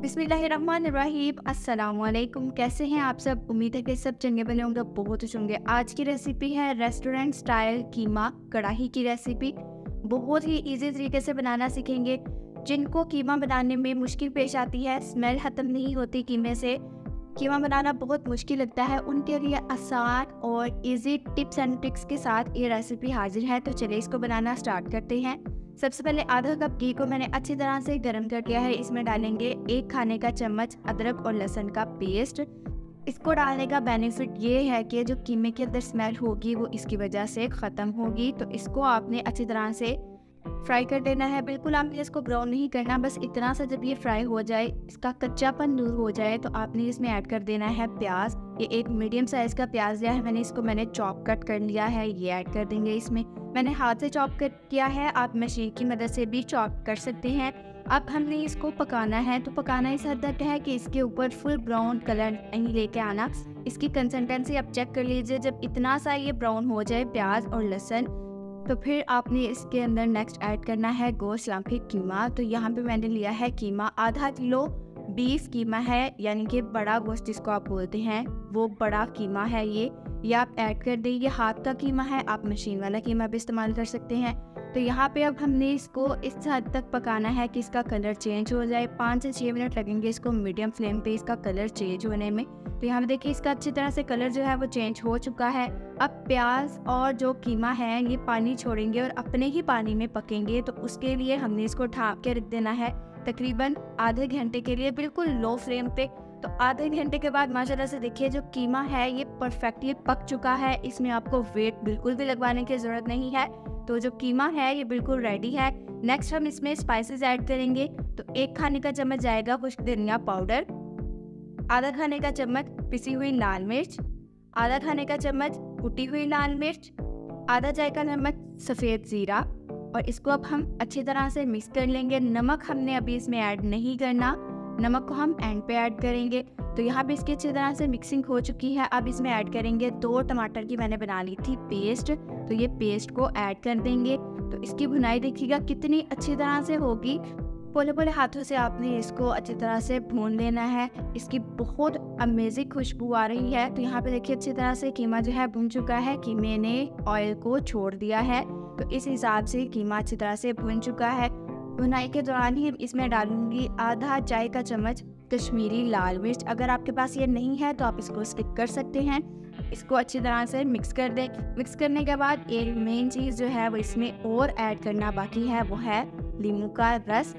बिस्मिल्लाहिर्रहमानिर्रहीम। अस्सलामुअलैकुम। कैसे हैं आप सब? उम्मीद है कि सब चंगे बने होंगे, बहुत खुश होंगे। आज की रेसिपी है रेस्टोरेंट स्टाइल कीमा कढ़ाई की रेसिपी। बहुत ही इजी तरीके से बनाना सीखेंगे। जिनको कीमा बनाने में मुश्किल पेश आती है, स्मेल ख़त्म नहीं होती कीमे से, कीमा बनाना बहुत मुश्किल लगता है, उनके लिए आसान और इजी टिप्स एंड ट्रिक्स के साथ ये रेसिपी हाजिर है। तो चलिए इसको बनाना स्टार्ट करते हैं। सबसे पहले आधा कप घी को मैंने अच्छी तरह से गर्म कर लिया है। इसमें डालेंगे 1 खाने का चम्मच अदरक और लहसुन का पेस्ट। इसको डालने का बेनिफिट ये है कि जो कीमे के अंदर स्मेल होगी वो इसकी वजह से ख़त्म होगी। तो इसको आपने अच्छी तरह से फ्राई कर देना है। बिल्कुल आपने इसको ब्राउन नहीं करना, बस इतना सा जब ये फ्राई हो जाए, इसका कच्चापन दूर हो जाए, तो आपने इसमें ऐड कर देना है प्याज। ये एक मीडियम साइज़ का प्याज लिया है मैंने, मैंने चॉप कट कर लिया है, ये ऐड कर देंगे इसमें। मैंने हाथ से चॉप कट किया है, आप मशीन की मदद से भी चॉप कर सकते हैं। अब हमने इसको पकाना है, तो पकाना इस हद तक है कि इसके ऊपर फुल ब्राउन कलर नहीं लेके आना। इसकी कंसिस्टेंसी आप चेक कर लीजिए। जब इतना सा ये ब्राउन हो जाए प्याज और लहसुन, तो फिर आपने इसके अंदर नेक्स्ट ऐड करना है गोश्त या फिर कीमा। तो यहाँ पे मैंने लिया है कीमा, आधा किलो बीफ कीमा है, यानी कि बड़ा गोश्त जिसको आप बोलते हैं, वो बड़ा कीमा है ये आप ऐड कर दें। ये हाथ का कीमा है, आप मशीन वाला कीमा भी इस्तेमाल कर सकते हैं। तो यहाँ पे अब हमने इसको इस हद तक पकाना है कि इसका कलर चेंज हो जाए। 5 से 6 मिनट लगेंगे इसको मीडियम फ्लेम पे इसका कलर चेंज होने में। तो यहाँ पे देखिए इसका अच्छी तरह से कलर जो है वो चेंज हो चुका है। अब प्याज और जो कीमा है ये पानी छोड़ेंगे और अपने ही पानी में पकेंगे। तो उसके लिए हमने इसको ढक के रख देना है तकरीबन आधे घंटे के लिए, बिल्कुल लो फ्लेम पे। तो आधे घंटे के बाद माशाल्लाह से देखिए जो कीमा है ये परफेक्टली पक चुका है। इसमें आपको वेट बिल्कुल भी लगवाने की ज़रूरत नहीं है। तो जो कीमा है ये बिल्कुल रेडी है। नेक्स्ट हम इसमें स्पाइसेस ऐड करेंगे। तो 1 खाने का चम्मच जाएगा खुश्क धनिया पाउडर, आधा खाने का चम्मच पिसी हुई लाल मिर्च, आधा खाने का चम्मच कुटी हुई लाल मिर्च, आधा चाय का चम्मच सफ़ेद ज़ीरा। और इसको अब हम अच्छी तरह से मिक्स कर लेंगे। नमक हमने अभी इसमें ऐड नहीं करना, नमक को हम एंड पे ऐड करेंगे। तो यहाँ पे इसकी अच्छी तरह से मिक्सिंग हो चुकी है। अब इसमें ऐड करेंगे 2 टमाटर की मैंने बना ली थी पेस्ट, तो ये पेस्ट को ऐड कर देंगे। तो इसकी भुनाई देखिएगा कितनी अच्छी तरह से होगी। पोले पोले हाथों से आपने इसको अच्छी तरह से भून लेना है। इसकी बहुत अमेजिंग खुशबू आ रही है। तो यहाँ पे देखिए अच्छी तरह से कीमा जो है भुन चुका है, कीमे ने ऑयल को छोड़ दिया है। तो इस हिसाब से कीमा अच्छी तरह से भुन चुका है। भुनाई के दौरान ही इसमें डालूंगी आधा चाय का चम्मच कश्मीरी लाल मिर्च। अगर आपके पास ये नहीं है तो आप इसको स्किप कर सकते हैं। इसको अच्छी तरह से मिक्स कर दें। मिक्स करने के बाद एक मेन चीज़ जो है वो इसमें और ऐड करना बाकी है, वो है नींबू का रस।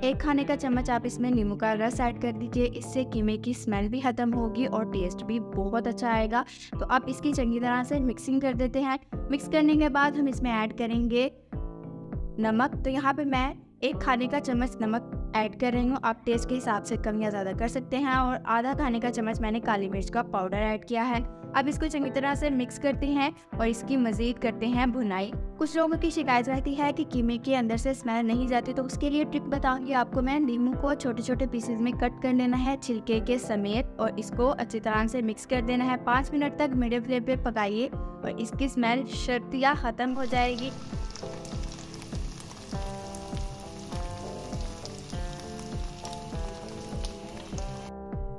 1 खाने का चम्मच आप इसमें नींबू का रस ऐड कर दीजिए। इससे कीमे की स्मेल भी ख़त्म होगी और टेस्ट भी बहुत अच्छा आएगा। तो आप इसकी चंगी तरह से मिक्सिंग कर देते हैं। मिक्स करने के बाद हम इसमें ऐड करेंगे नमक। तो यहाँ पे मैं 1 खाने का चम्मच नमक ऐड कर रही हूँ, आप टेस्ट के हिसाब से कम या ज़्यादा कर सकते हैं। और आधा खाने का चम्मच मैंने काली मिर्च का पाउडर ऐड किया है। अब इसको चंगी तरह से मिक्स करते हैं और इसकी मज़ीद करते हैं भुनाई। कुछ लोगों की शिकायत रहती है कि कीमे के अंदर से स्मेल नहीं जाती, तो उसके लिए ट्रिक बताऊंगी आपको मैं। नींबू को छोटे छोटे पीसेज में कट कर लेना है छिलके के समेत और इसको अच्छी तरह से मिक्स कर देना है। 5 मिनट तक मीडियम फ्लेम पे पकाइए और इसकी स्मेल शर्तिया ख़त्म हो जाएगी।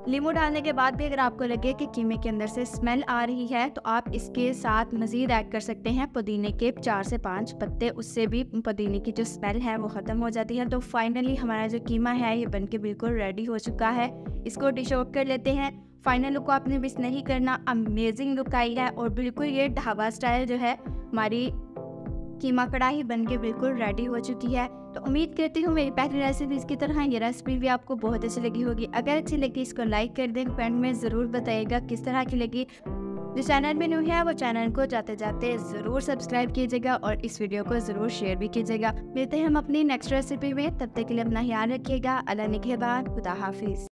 नींबू डालने के बाद भी अगर आपको लगे कि कीमे के अंदर से स्मेल आ रही है, तो आप इसके साथ मज़ीद ऐड कर सकते हैं पुदीने के 4 से 5 पत्ते। उससे भी पुदीने की जो स्मेल है वो ख़त्म हो जाती है। तो फाइनली हमारा जो कीमा है ये बनके बिल्कुल रेडी हो चुका है। इसको डिश आउट कर लेते हैं। फाइनल लुक को आपने मिस नहीं करना, अमेजिंग लुक आई है और बिल्कुल ये ढाबा स्टाइल जो है हमारी कीमा कढ़ाई बन के बिल्कुल रेडी हो चुकी है। तो उम्मीद करती हूँ मेरी पहली रेसिपी की तरह ये रेसिपी भी आपको बहुत अच्छी लगी होगी। अगर अच्छी लगी इसको लाइक कर दें, कमेंट में ज़रूर बताइएगा किस तरह की लगी। जो चैनल में न्यू है वो चैनल को जाते जाते ज़रूर सब्सक्राइब कीजिएगा और इस वीडियो को ज़रूर शेयर भी कीजिएगा। मिलते हैं हम अपनी नेक्स्ट रेसिपी में, तब तक के लिए अपना ख्याल रखिएगा। अल्लाह निगहबान, खुदा हाफिज़।